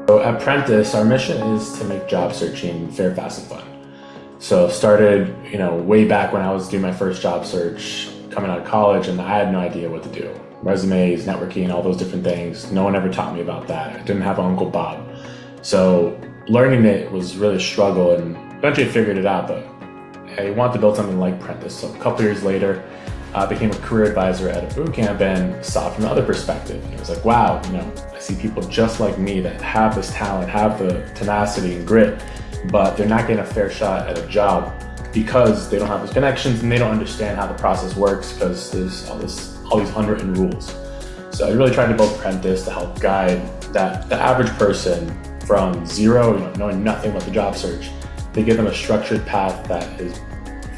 So at Prentus, our mission is to make job searching fair, fast, and fun. So started, way back when I was doing my first job search coming out of college, and I had no idea what to do. Resumes, networking, all those different things. No one ever taught me about that. I didn't have an Uncle Bob. So learning it was really a struggle, and eventually I figured it out, but I wanted to build something like Prentus. So a couple years later, I became a career advisor at a boot camp and saw it from the other perspective. And it was like, wow, I see people just like me that have this talent, have the tenacity and grit, but they're not getting a fair shot at a job because they don't have those connections and they don't understand how the process works because there's all these unwritten rules. So I really tried to build Prentus to help guide the average person from zero, knowing nothing about the job search, to give them a structured path that is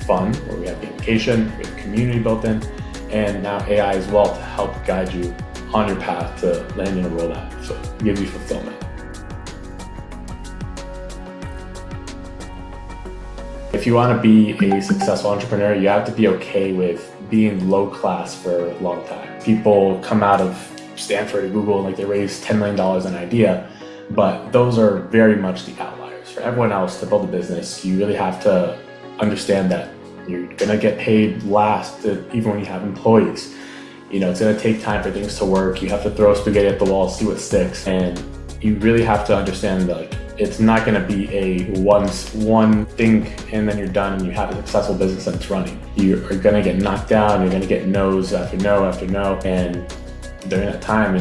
fun, where we have gamification, we have community built in, and now AI as well to help guide you on your path to landing a role that gives you fulfillment. If you want to be a successful entrepreneur, you have to be okay with being low class for a long time. People come out of Stanford or Google and they raise $10 million an idea, but those are very much the outliers. For everyone else to build a business, you really have to understand that you're gonna get paid last, even when you have employees. It's gonna take time for things to work. You have to throw spaghetti at the wall, see what sticks, and you really have to understand that it's not gonna be a one thing and then you're done and you have a successful business and it's running. You are gonna get knocked down, you're gonna get no's after no after no, and during that time,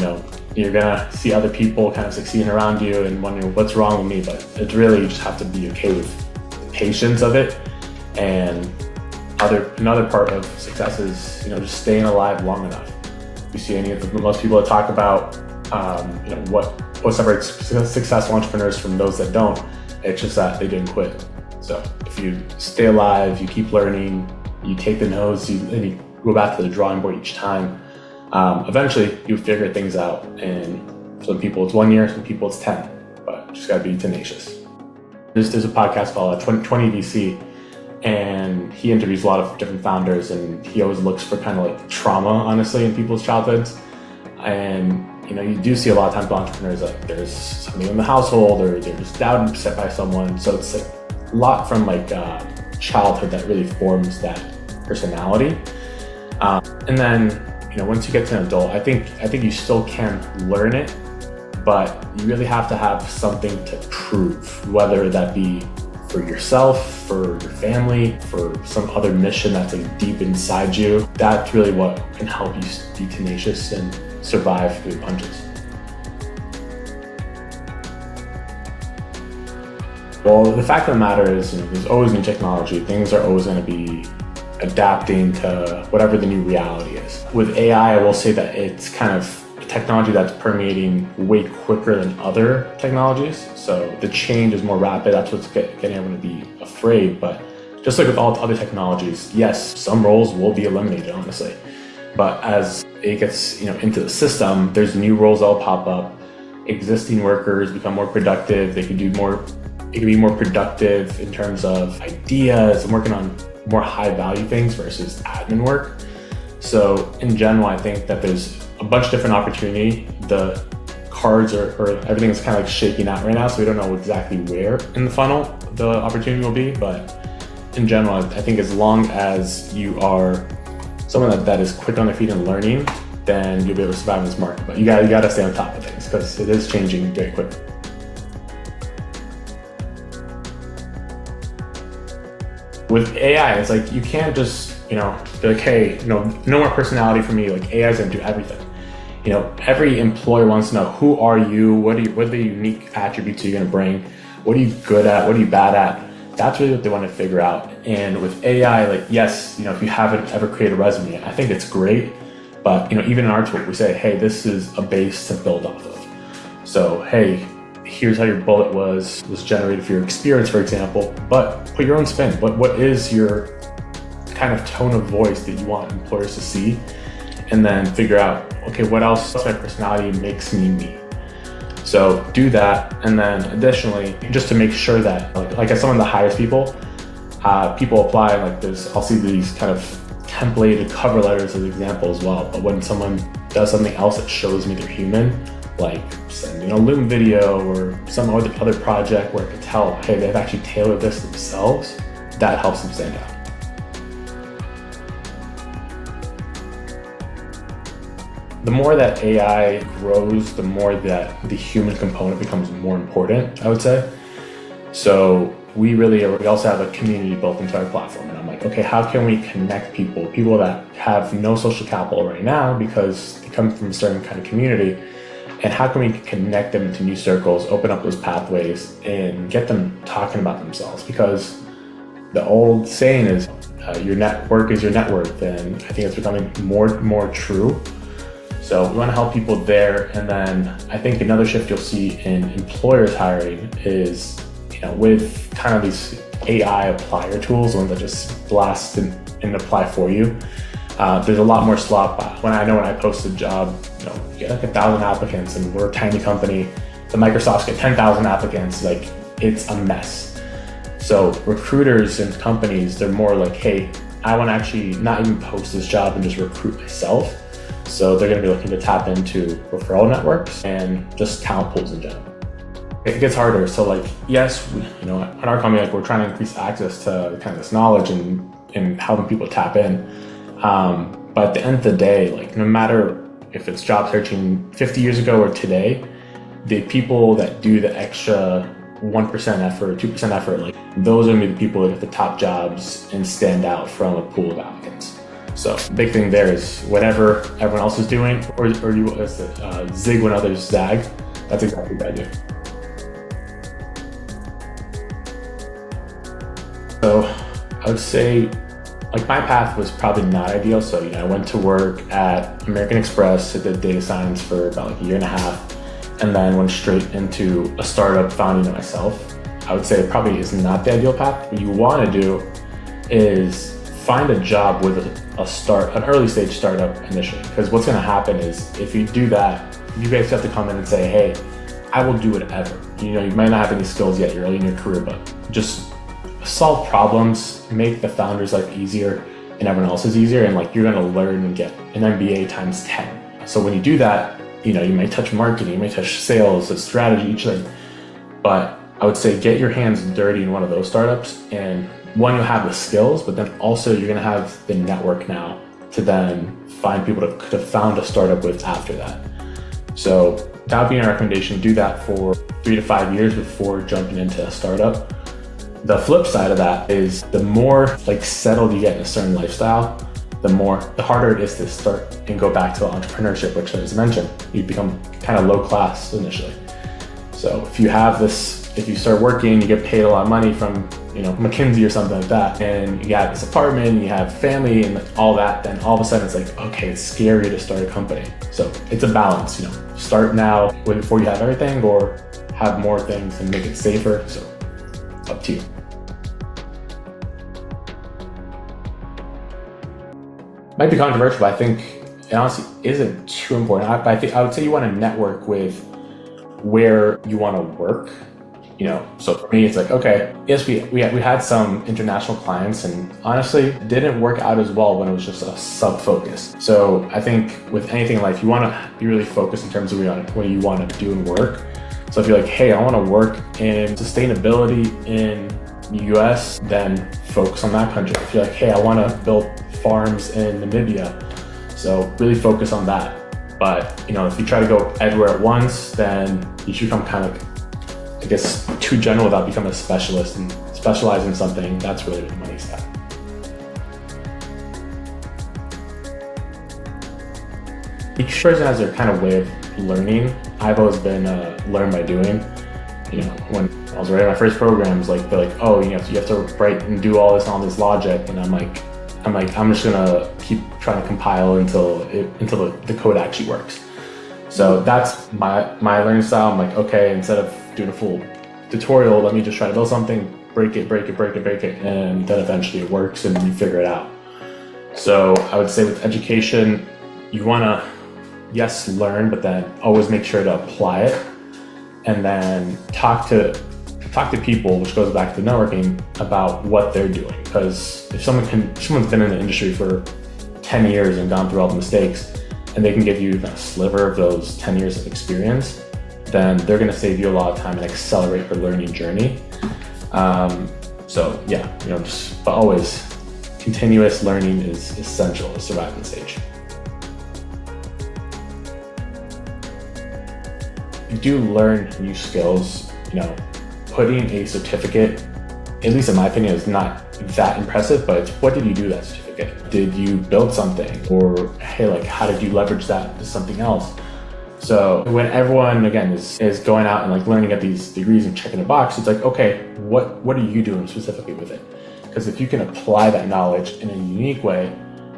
you're gonna see other people kind of succeeding around you and wondering what's wrong with me, but it's really, you just have to be okay with the patience of it. And another part of success is, just staying alive long enough. You see most people that talk about, what separates successful entrepreneurs from those that don't. It's just that they didn't quit. So if you stay alive, you keep learning, you take the no's, and you go back to the drawing board each time, eventually you figure things out. And some people it's 1 year, some people it's 10, but you just gotta be tenacious. There's a podcast called 20 VC, and he interviews a lot of different founders, and he always looks for kind of like trauma, honestly, in people's childhoods. And you do see a lot of times with entrepreneurs that there's something in the household or they're just doubted and upset by someone. So it's a lot from childhood that really forms that personality. And then once you get to an adult, I think you still can learn it, but you really have to have something to prove, whether that be for yourself, for your family, for some other mission that's deep inside you. That's really what can help you be tenacious and survive through the punches. Well, the fact of the matter is, there's always new technology. Things are always going to be adapting to whatever the new reality is. With AI, I will say that it's kind of a technology that's permeating way quicker than other technologies. So the change is more rapid. That's what's getting everyone to be afraid. But just like with all other technologies, yes, some roles will be eliminated, honestly. But as it gets into the system, there's new roles that will pop up. Existing workers become more productive. They can be more productive in terms of ideas and working on more high value things versus admin work. So in general, I think that there's a bunch of different opportunity. The cards or everything is kind of shaking out right now, so we don't know exactly where in the funnel the opportunity will be. But in general, I think as long as you are someone that is quick on their feet and learning, then you'll be able to survive in this market. But you gotta stay on top of things because it is changing very quick. With AI, it's you can't just, be like, hey, no more personality for me. AI is gonna do everything. Every employer wants to know, who are you? What are the unique attributes you're gonna bring? What are you good at? What are you bad at? That's really what they want to figure out. And with AI, yes, if you haven't ever created a resume, I think it's great. But, even in our tool, we say, hey, this is a base to build off of. So, hey, here's how your bullet was generated for your experience, for example, but put your own spin. What is your kind of tone of voice that you want employers to see? And then figure out, okay, what else my personality makes me? So do that. And then additionally, just to make sure that as someone that hires people apply, I'll see these kind of templated cover letters as example as well. But when someone does something else that shows me they're human, like sending a Loom video or some other project where I could tell, hey, they've actually tailored this themselves, that helps them stand out. The more that AI grows, the more that the human component becomes more important, I would say. So we also have a community built into our platform. And I'm like, okay, how can we connect people that have no social capital right now because they come from a certain kind of community, and how can we connect them into new circles, open up those pathways, and get them talking about themselves? Because the old saying is, your network is your net worth, and I think it's becoming more true. So we want to help people there. And then I think another shift you'll see in employers hiring is, with kind of these AI applier tools, ones that just blast and apply for you. There's a lot more slop. When I post a job, you get like 1,000 applicants, and we're a tiny company. The Microsofts get 10,000 applicants. Like, it's a mess. So recruiters and companies, they're more like, hey, I want to actually not even post this job and just recruit myself. So they're going to be looking to tap into referral networks and just talent pools in general. It gets harder. So like, yes, in our company, we're trying to increase access to kind of this knowledge and helping people tap in. But at the end of the day, like, no matter if it's job searching 50 years ago or today, the people that do the extra 1% effort, 2% effort, like, those are going to be the people that get the top jobs and stand out from a pool of applicants. So the big thing there is whatever everyone else is doing, or you zig when others zag. That's exactly what I do. So I would say, like, my path was probably not ideal. So, I went to work at American Express. I did data science for about like a year and a half, and then went straight into a startup, founding it myself. I would say it probably is not the ideal path. What you want to do is find a job with an early stage startup initially. Because what's going to happen is, if you do that, you basically have to come in and say, hey, I will do whatever. You might not have any skills yet, you're early in your career, but just solve problems, make the founder's life easier and everyone else's easier, and like, you're going to learn and get an MBA times 10. So when you do that, you may touch marketing, you may touch sales, strategy, each thing. But I would say get your hands dirty in one of those startups, and one, you'll have the skills, but then also you're going to have the network now to then find people to found a startup with after that. So that would be my recommendation. Do that for 3 to 5 years before jumping into a startup. The flip side of that is, the more like settled you get in a certain lifestyle, the harder it is to start and go back to entrepreneurship, which, as I mentioned, you become kind of low class initially. So if you start working, you get paid a lot of money from McKinsey or something like that, and you got this apartment, you have family and all that, then all of a sudden it's like, okay, it's scary to start a company. So it's a balance, start now before you have everything, or have more things and make it safer. So up to you. Might be controversial, but I think it honestly isn't too important. I would say you want to network with where you want to work. So for me, it's like, okay, yes, we had some international clients, and honestly, it didn't work out as well when it was just a sub-focus. So I think with anything in life, you want to be really focused in terms of what you want to do and work. So if you're like, hey, I want to work in sustainability in the US, then focus on that country. If you're like, hey, I want to build farms in Namibia, so really focus on that. But if you try to go everywhere at once, then you should become kind of, I guess, too general without becoming a specialist, and specialize in something. That's really where the money's at. Each person has their kind of way of learning. I've always been learn by doing. When I was writing my first programs, they're like, oh, you have to write and do all this logic, and I'm just gonna keep trying to compile until the code actually works. So that's my learning style. I'm like, okay, instead of doing a full tutorial, let me just try to build something, break it, and then eventually it works and you figure it out. So I would say with education, you wanna, yes, learn, but then always make sure to apply it, and then talk to people, which goes back to networking, about what they're doing. Because if someone's been in the industry for 10 years and gone through all the mistakes, and they can give you a sliver of those 10 years of experience, then they're going to save you a lot of time and accelerate your learning journey. So yeah, but always continuous learning is essential to survive in this age. You do learn new skills. Putting a certificate, at least in my opinion, is not that impressive, but it's what did you do with that certificate? Did you build something? Or hey, how did you leverage that to something else? So when everyone, again, is going out and learning at these degrees and checking a box, it's okay, what are you doing specifically with it? Because if you can apply that knowledge in a unique way,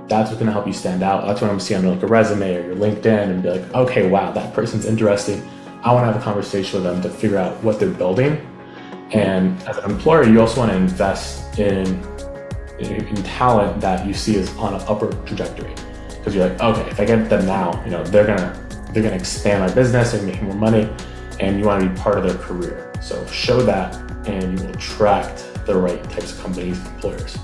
that's what's going to help you stand out. That's what I'm seeing on a resume or your LinkedIn and be okay, wow, that person's interesting. I want to have a conversation with them to figure out what they're building. And as an employer, you also want to invest in talent that you see is on an upward trajectory. Because you're okay, if I get them now, they're gonna expand my business and make more money, and you want to be part of their career. So show that, and you will attract the right types of companies and employers.